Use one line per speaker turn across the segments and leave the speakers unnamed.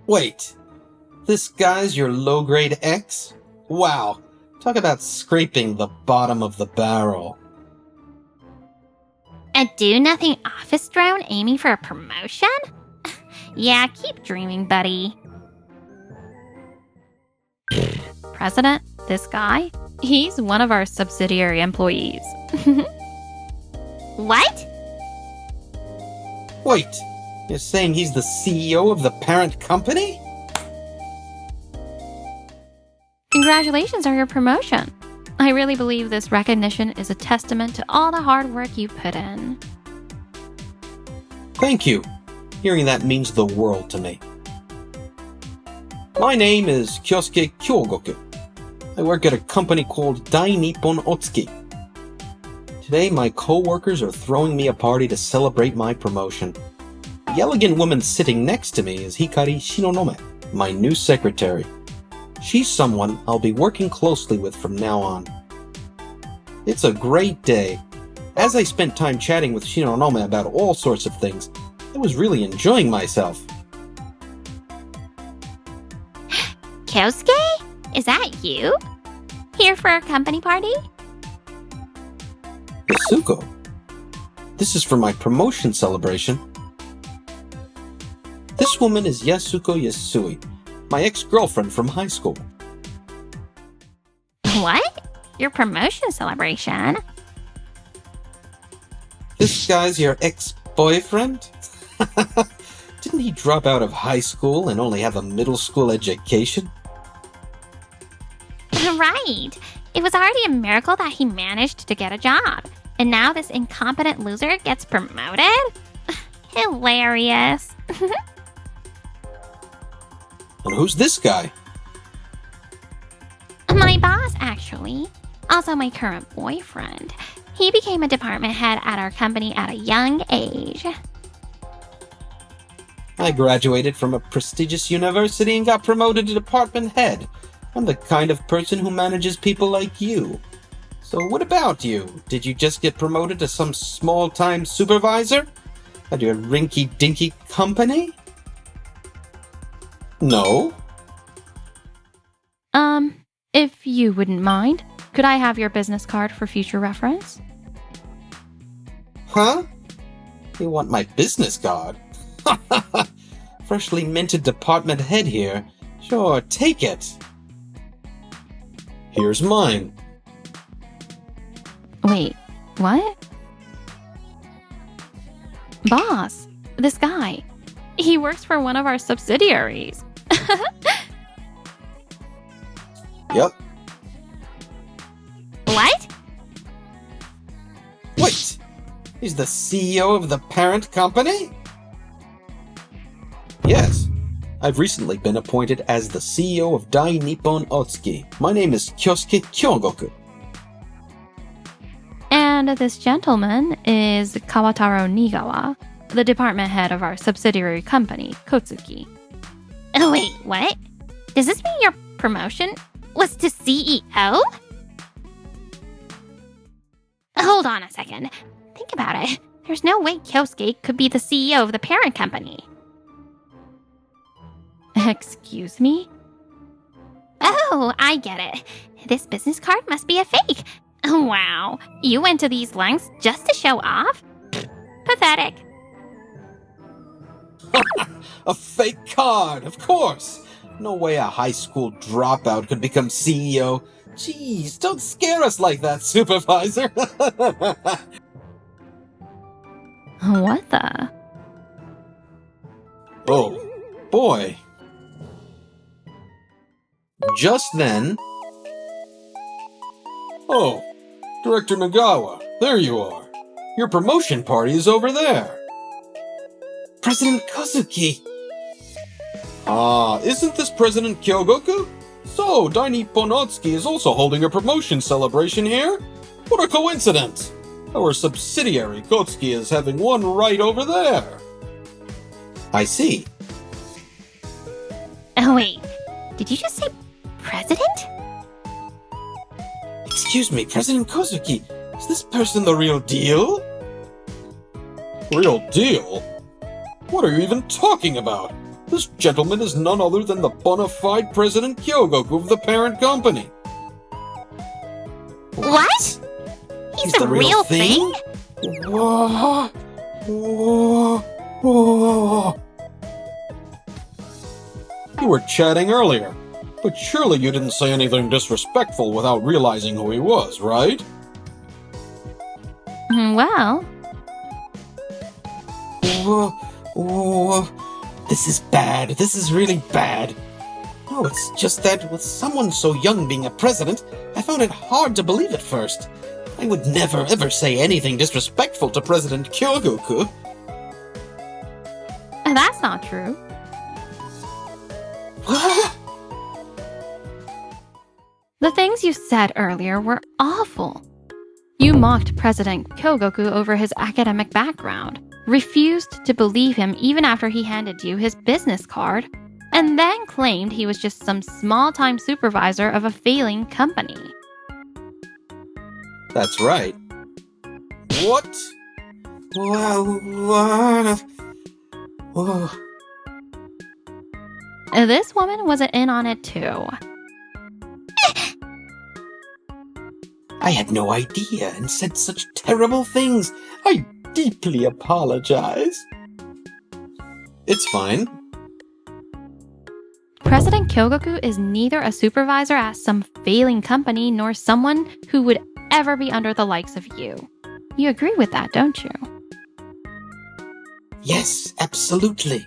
Wait, this guy's your low-grade ex? Wow, talk about scraping the bottom of the barrel.
A do-nothing office drone aiming for a promotion? Yeah, keep dreaming, buddy.
President, this guy? He's one of our subsidiary employees.
What?
Wait, you're saying he's the CEO of the parent company?
Congratulations on your promotion. I really believe this recognition is a testament to all the hard work you put in.
Thank you. Hearing that means the world to me. My name is Kyosuke Kyogoku. I work at a company called Dai Nippon Otsuki. Today, my co-workers are throwing me a party to celebrate my promotion. The elegant woman sitting next to me is Hikari Shinonome, my new secretary. She's someone I'll be working closely with from now on. It's a great day. As I spent time chatting with Shinonome about all sorts of things, I was really enjoying myself.
Kyosuke? Is that you? Here for a company party?
Yasuko, this is for my promotion celebration. This woman is Yasuko Yasui, my ex-girlfriend from high school.
What? Your promotion celebration?
This guy's your ex-boyfriend? Didn't he drop out of high school and only have a middle school education?
Right. It was already a miracle that he managed to get a job. And now this incompetent loser gets promoted? Hilarious.
And who's this guy?
My boss, actually. Also my current boyfriend. He became a department head at our company at a young age.
I graduated from a prestigious university and got promoted to department head. I'm the kind of person who manages people like you. So what about you? Did you just get promoted to some small-time supervisor at your rinky-dinky company? No.
If you wouldn't mind, could I have your business card for future reference?
Huh? You want my business card? Freshly minted department head here. Sure, take it. Here's mine.
Wait, what? Boss, this guy. He works for one of our subsidiaries.
Yep.
What?
Wait! He's the CEO of the parent company? Yes. I've recently been appointed as the CEO of Dai Nippon Otsuki. My name is Kyosuke Kyogoku.
And this gentleman is Kawataro Nigawa, the department head of our subsidiary company, Kotsuki.
Oh, wait, what? Does this mean your promotion was to CEO? Hold on a second. Think about it. There's no way Kyosuke could be the CEO of the parent company.
Excuse me?
Oh, I get it. This business card must be a fake. Wow, you went to these lengths just to show off? Pathetic.
A fake card, of course! No way a high school dropout could become CEO. Jeez, don't scare us like that, supervisor!
What the?
Oh, boy. Just then... Oh, Director Nagawa, there you are. Your promotion party is over there. President Kazuki! Isn't this President Kyogoku? So, Dai Nippon Otsuki is also holding a promotion celebration here? What a coincidence! Our subsidiary, Kotsuki, is having one right over there. I see.
Oh, wait. Did you just say president?
Excuse me, President Kozuki, is this person the real deal? Real deal? What are you even talking about? This gentleman is none other than the bona fide President Kyogoku of the parent company.
What? He's the real thing?
Whoa. Whoa. Whoa. You were chatting earlier, but surely you didn't say anything disrespectful without realizing who he was, right?
Well,
This is bad. This is really bad. No, it's just that with someone so young being a president, I found it hard to believe at first. I would never ever say anything disrespectful to President Kyogoku.
that's not true. The things you said earlier were awful. You mocked President Kyogoku over his academic background, refused to believe him even after he handed you his business card, and then claimed he was just some small-time supervisor of a failing company.
That's right. What?
This woman was in on it too.
I had no idea and said such terrible things. I deeply apologize. It's fine.
President Kyogoku is neither a supervisor at some failing company nor someone who would ever be under the likes of you. You agree with that, don't you?
Yes, absolutely.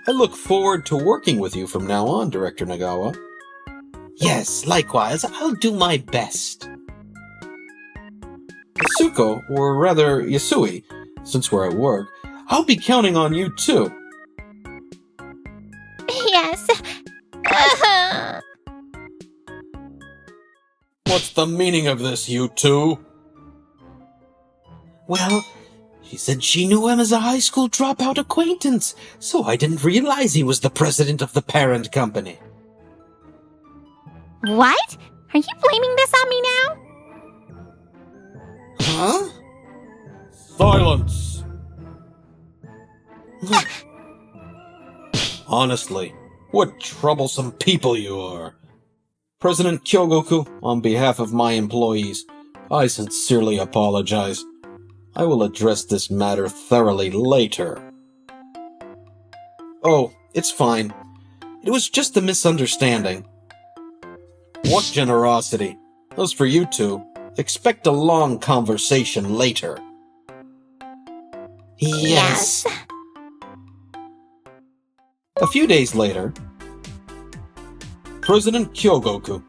I look forward to working with you from now on, Director Nagawa. Yes, likewise, I'll do my best. Yasuko, or rather Yasui, since we're at work, I'll be counting on you too.
Yes.
What's the meaning of this, you two? Well, she said she knew him as a high school dropout acquaintance, so I didn't realize he was the president of the parent company.
What? Are you blaming this on me now?
Huh? Silence! Honestly, what troublesome people you are. President Kyogoku, on behalf of my employees, I sincerely apologize. I will address this matter thoroughly later. Oh, it's fine. It was just a misunderstanding. What generosity. As for you two, expect a long conversation later. Yes. A few days later, President Kyogoku.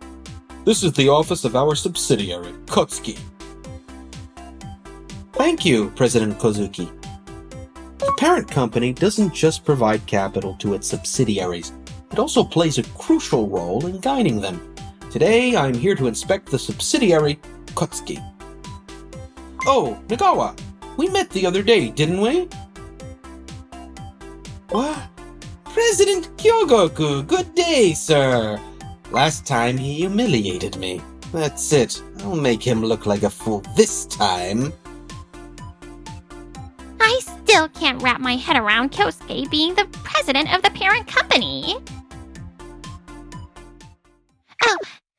This is the office of our subsidiary, Kotsuki. Thank you, President Kozuki. The parent company doesn't just provide capital to its subsidiaries, it also plays a crucial role in guiding them. Today, I'm here to inspect the subsidiary, Kotsuki. Oh, Nagawa, we met the other day, didn't we? What? President Kyogoku, good day, sir. Last time he humiliated me. That's it. I'll make him look like a fool this time.
I still can't wrap my head around Kyosuke being the president of the parent company. Oh,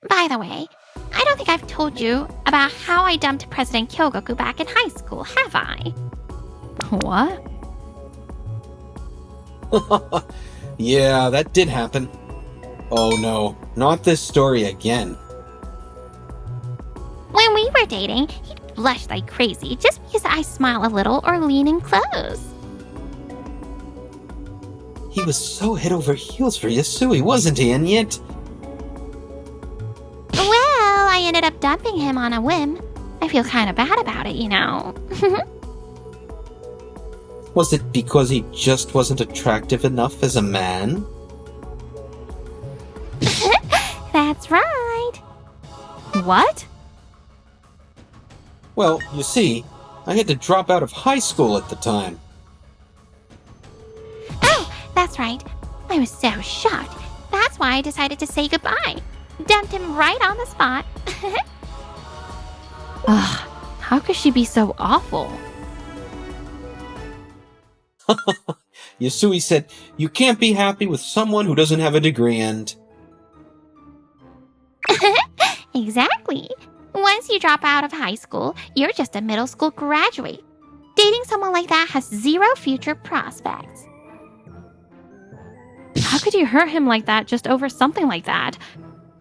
by the way, I don't think I've told you about how I dumped President Kyogoku back in high school, have I?
What?
Yeah, that did happen. Oh no, not this story again.
When we were dating, he'd blush like crazy just because I smile a little or lean in close.
He was so head over heels for Yasui, wasn't he? And yet...
Well, I ended up dumping him on a whim. I feel kind of bad about it, you know.
Was it because he just wasn't attractive enough as a man?
That's right.
What?
Well, you see, I had to drop out of high school at the time.
Oh, that's right. I was so shocked. That's why I decided to say goodbye. Dumped him right on the spot.
Ugh, how could she be so awful?
Yasui said, "You can't be happy with someone who doesn't have a degree and..."
Exactly. Once you drop out of high school, you're just a middle school graduate. Dating someone like that has zero future prospects.
How could you hurt him like that just over something like that?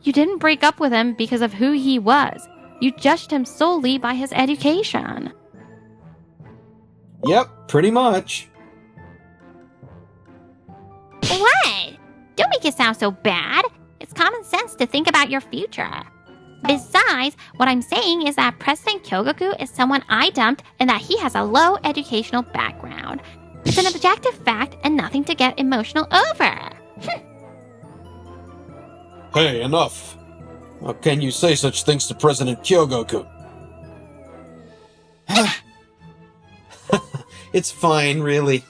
You didn't break up with him because of who he was. You judged him solely by his education.
Yep, pretty much.
What? Don't make it sound so bad. It's common sense to think about your future. Besides, what I'm saying is that President Kyogoku is someone I dumped and that he has a low educational background. It's an objective fact and nothing to get emotional over.
Hey, enough. How can you say such things to President Kyogoku? It's fine, really.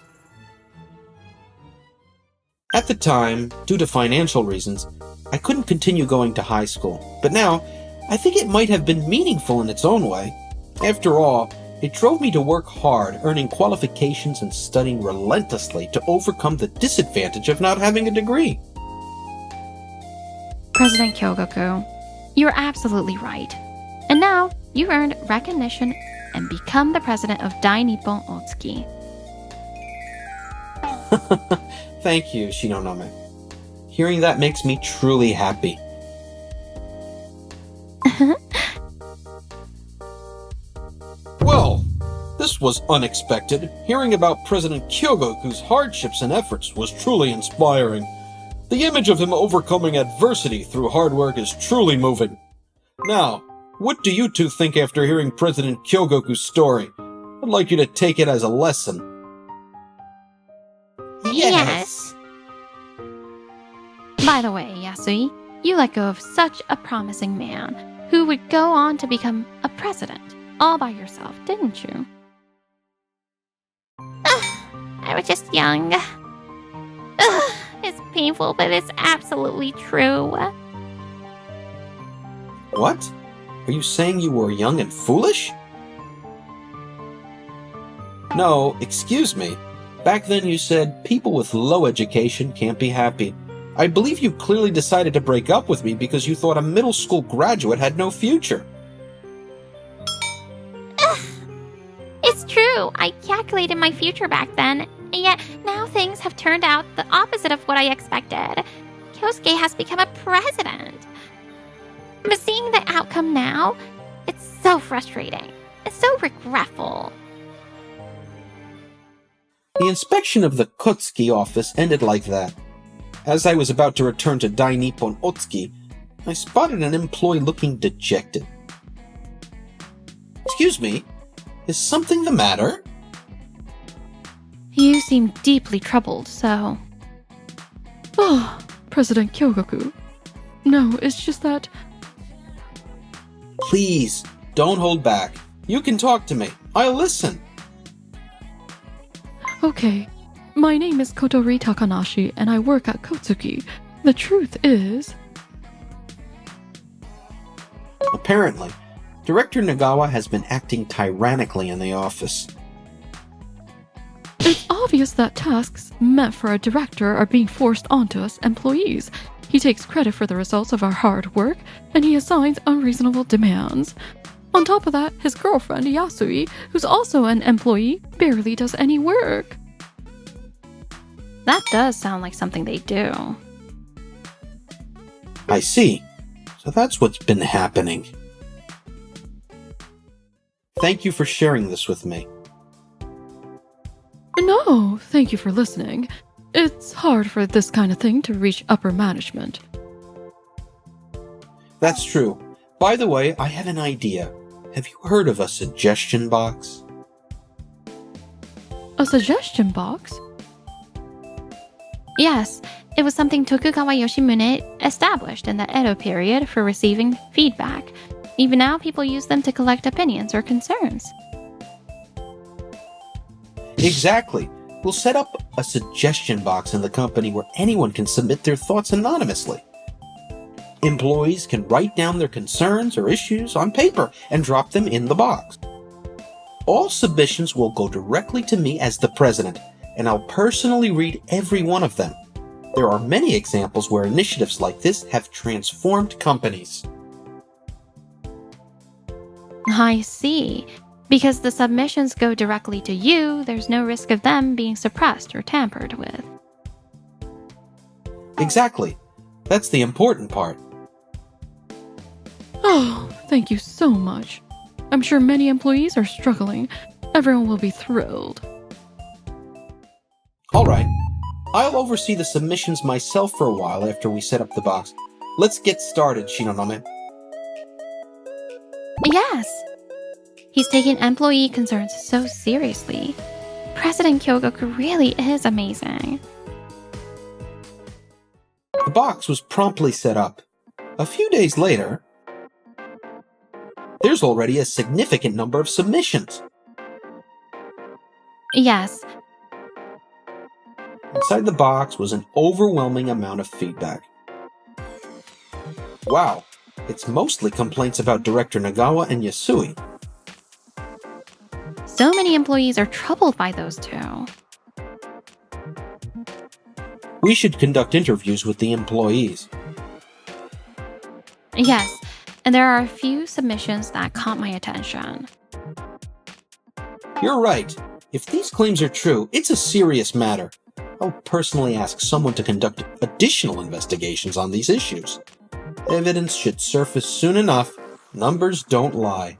At the time, due to financial reasons, I couldn't continue going to high school. But now, I think it might have been meaningful in its own way. After all, it drove me to work hard, earning qualifications and studying relentlessly to overcome the disadvantage of not having a degree.
President Kyogoku, you're absolutely right. And now, you've earned recognition and become the president of Dai Nippon Otsuki.
Thank you, Shinonome. Hearing that makes me truly happy. Well, this was unexpected. Hearing about President Kyogoku's hardships and efforts was truly inspiring. The image of him overcoming adversity through hard work is truly moving. Now, what do you two think after hearing President Kyogoku's story? I'd like you to take it as a lesson.
Yes.
By the way, Yasui, you let go of such a promising man who would go on to become a president all by yourself, didn't you?
I was just young. It's painful, but it's absolutely true.
What? Are you saying you were young and foolish? No, excuse me. Back then you said people with low education can't be happy. I believe you clearly decided to break up with me because you thought a middle school graduate had no future.
It's true. I calculated my future back then, and yet now things have turned out the opposite of what I expected. Kyosuke has become a president. But seeing the outcome now, it's so frustrating. It's so regretful.
The inspection of the Kotsuki office ended like that. As I was about to return to Dai Nippon Otsuki, I spotted an employee looking dejected. Excuse me, is something the matter?
You seem deeply troubled, so...
Oh, President Kyogoku. No, it's just that...
Please, don't hold back. You can talk to me. I'll listen.
Okay, my name is Kotori Takanashi and I work at Kotsuki. The truth is...
Apparently, Director Nagawa has been acting tyrannically in the office.
It's obvious that tasks meant for a director are being forced onto us employees. He takes credit for the results of our hard work, and he assigns unreasonable demands. On top of that, his girlfriend, Yasui, who's also an employee, barely does any work.
That does sound like something they do.
I see. So that's what's been happening. Thank you for sharing this with me.
No, thank you for listening. It's hard for this kind of thing to reach upper management.
That's true. By the way, I have an idea. Have you heard of a suggestion box?
A suggestion box?
Yes, it was something Tokugawa Yoshimune established in the Edo period for receiving feedback. Even now, people use them to collect opinions or concerns.
Exactly. We'll set up a suggestion box in the company where anyone can submit their thoughts anonymously. Employees can write down their concerns or issues on paper and drop them in the box. All submissions will go directly to me as the president, and I'll personally read every one of them. There are many examples where initiatives like this have transformed companies.
I see. Because the submissions go directly to you, there's no risk of them being suppressed or tampered with.
Exactly. That's the important part.
Oh, thank you so much. I'm sure many employees are struggling. Everyone will be thrilled.
Alright, I'll oversee the submissions myself for a while after we set up the box. Let's get started, Shinonome.
Yes! He's taken employee concerns so seriously. President Kyogoku really is amazing.
The box was promptly set up. A few days later, there's already a significant number of submissions.
Yes,
Inside the box was an overwhelming amount of feedback. Wow, it's mostly complaints about Director Nagawa and Yasui.
so many employees are troubled by those two.
We should conduct interviews with the employees.
Yes, and there are a few submissions that caught my attention.
You're right. If these claims are true, it's a serious matter. I'll personally ask someone to conduct additional investigations on these issues. Evidence should surface soon enough. Numbers don't lie.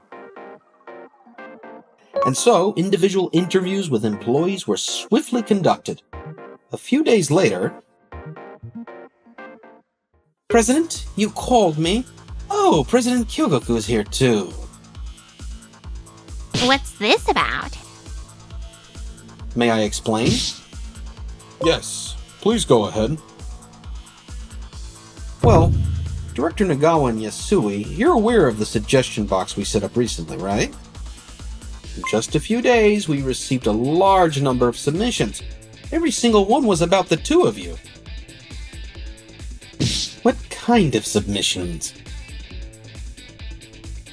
And so, individual interviews with employees were swiftly conducted. A few days later... President, you called me? Oh, President Kyogoku is here too.
What's this about?
May I explain? Yes, please go ahead. Well, Director Nagawa and Yasui, you're aware of the suggestion box we set up recently, right? In just a few days, we received a large number of submissions. Every single one was about the two of you. What kind of submissions?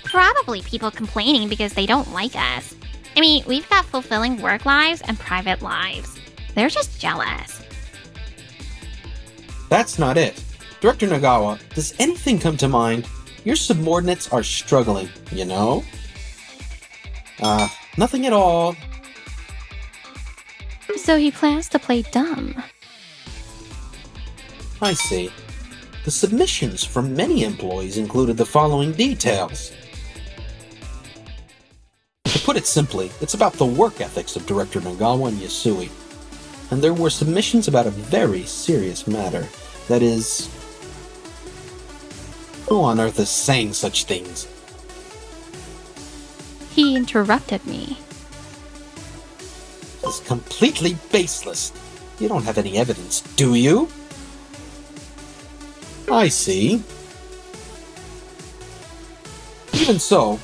Probably people complaining because they don't like us. I mean, we've got fulfilling work lives and private lives. They're just jealous.
That's not it. Director Nagawa, does anything come to mind? Your subordinates are struggling, you know? Nothing at all.
So he plans to play dumb.
I see. The submissions from many employees included the following details. To put it simply, it's about the work ethics of Director Nagawa and Yasui. And there were submissions about a very serious matter. That is... who on earth is saying such things?
He interrupted me.
It's completely baseless. You don't have any evidence, do you? I see. Even so,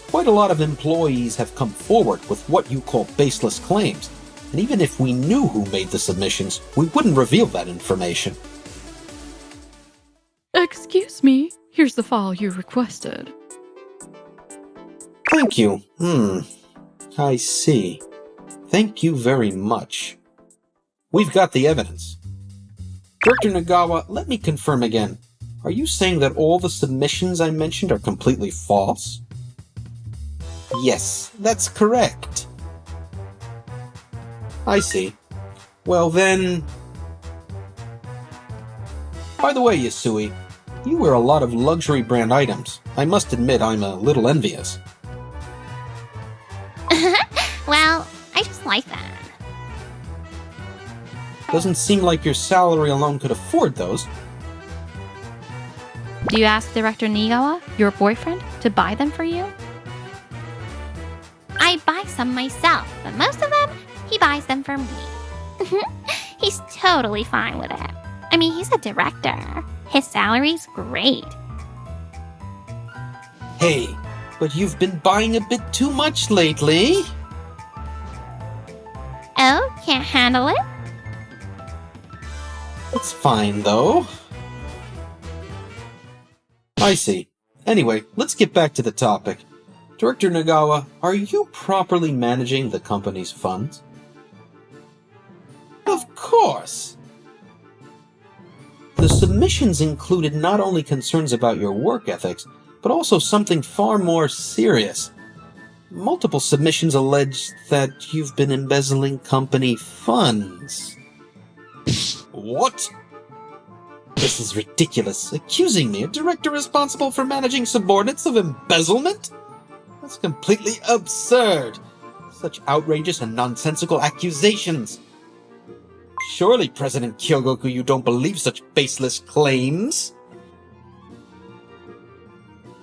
quite a lot of employees have come forward with what you call baseless claims, and even if we knew who made the submissions, we wouldn't reveal that information.
Excuse me, here's the file you requested.
Thank you. I see. Thank you very much. We've got the evidence. Director Nagawa, let me confirm again. Are you saying that all the submissions I mentioned are completely false? Yes, that's correct. I see. Well then... By the way, Yasui, you wear a lot of luxury brand items. I must admit I'm a little envious.
Well, I just like that.
Doesn't seem like your salary alone could afford those.
Do you ask Director Nigawa, your boyfriend, to buy them for you?
I buy some myself, but most of them, he buys them for me. He's totally fine with it. I mean, he's a director. His salary's great.
Hey, but you've been buying a bit too much lately.
Oh, can't handle it?
It's fine, though. I see. Anyway, let's get back to the topic. Director Nagawa, are you properly managing the company's funds? Of course! The submissions included not only concerns about your work ethics, but also something far more serious. Multiple submissions allege that you've been embezzling company funds. What? This is ridiculous. Accusing me, a director responsible for managing subordinates, of embezzlement? That's completely absurd. Such outrageous and nonsensical accusations. Surely, President Kyogoku, you don't believe such baseless claims?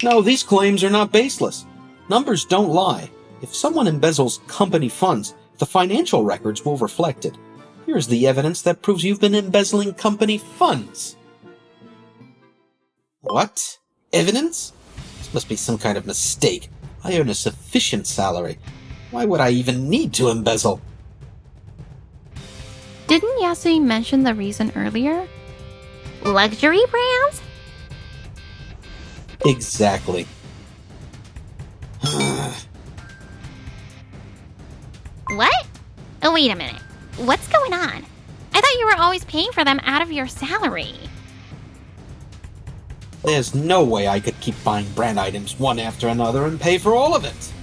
No, these claims are not baseless. Numbers don't lie. If someone embezzles company funds, the financial records will reflect it. Here's the evidence that proves you've been embezzling company funds. What? Evidence? This must be some kind of mistake. I earn a sufficient salary. Why would I even need to embezzle?
Didn't Yasui mention the reason earlier?
Luxury brands?
Exactly.
What? Oh, wait a minute. What's going on? I thought you were always paying for them out of your salary.
There's no way I could keep buying brand items one after another and pay for all of it.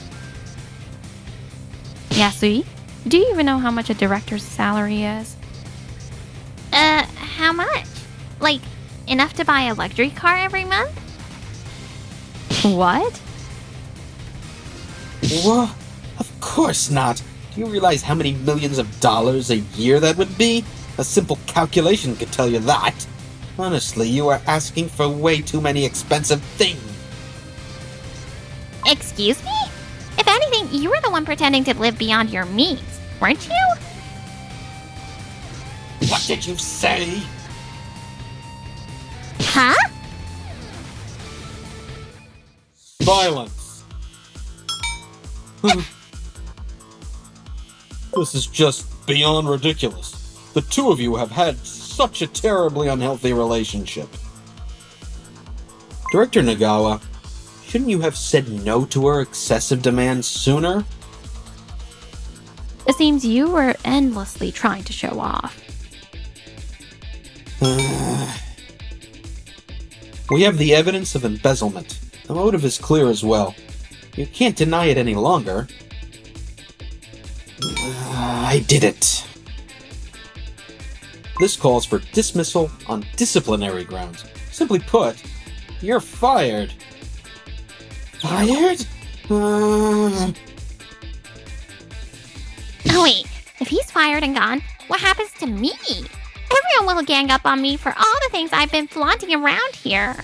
Yasui, do you even know how much a director's salary is?
How much? Like, enough to buy a luxury car every month?
What?
What? Of course not. Do you realize how many millions of dollars a year that would be? A simple calculation could tell you that. Honestly, you are asking for way too many expensive things.
Excuse me? If anything, you were the one pretending to live beyond your means, weren't you?
What did you say?
Huh?
Silence. This is just beyond ridiculous. The two of you have had such a terribly unhealthy relationship. Director Nagawa, shouldn't you have said no to her excessive demands sooner?
It seems you were endlessly trying to show off.
We have the evidence of embezzlement. The motive is clear as well. You can't deny it any longer. I did it. This calls for dismissal on disciplinary grounds. Simply put, you're fired. Fired?
Oh, wait. If he's fired and gone, what happens to me? Everyone will gang up on me for all the things I've been flaunting around here.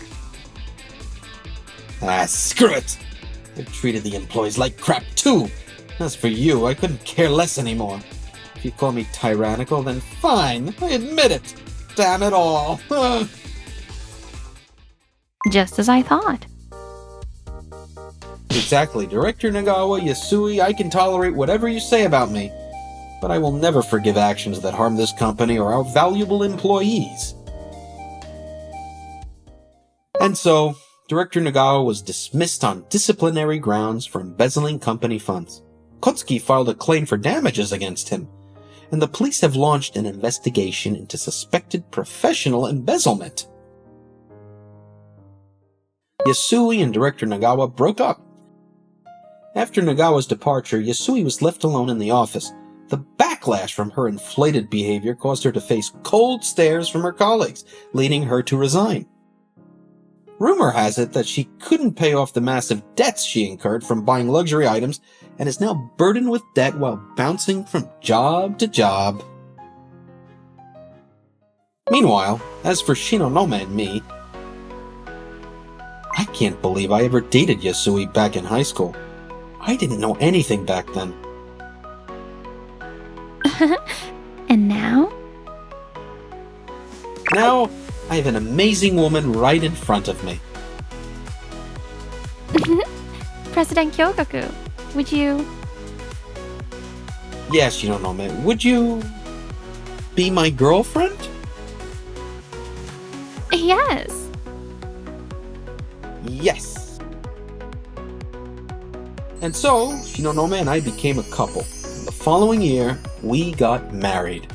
Screw it! I've treated the employees like crap too. As for you, I couldn't care less anymore. If you call me tyrannical, then fine, I admit it. Damn it all.
Just as I thought.
Exactly, Director Nagawa, Yasui, I can tolerate whatever you say about me, but I will never forgive actions that harm this company or our valuable employees. And so, Director Nagawa was dismissed on disciplinary grounds for embezzling company funds. Kotsuki filed a claim for damages against him, and the police have launched an investigation into suspected professional embezzlement. Yasui and Director Nagawa broke up. After Nagawa's departure, Yasui was left alone in the office. The backlash from her inflated behavior caused her to face cold stares from her colleagues, leading her to resign. Rumor has it that she couldn't pay off the massive debts she incurred from buying luxury items and is now burdened with debt while bouncing from job to job. Meanwhile, as for Shinonome and me, I can't believe I ever dated Yasui back in high school. I didn't know anything back then.
And now?
Now, I have an amazing woman right in front of me.
President Kyogoku, would you...
Yes, Shinonome, would you be my girlfriend?
Yes.
Yes. And so, Shinonome and I became a couple. The following year, we got married.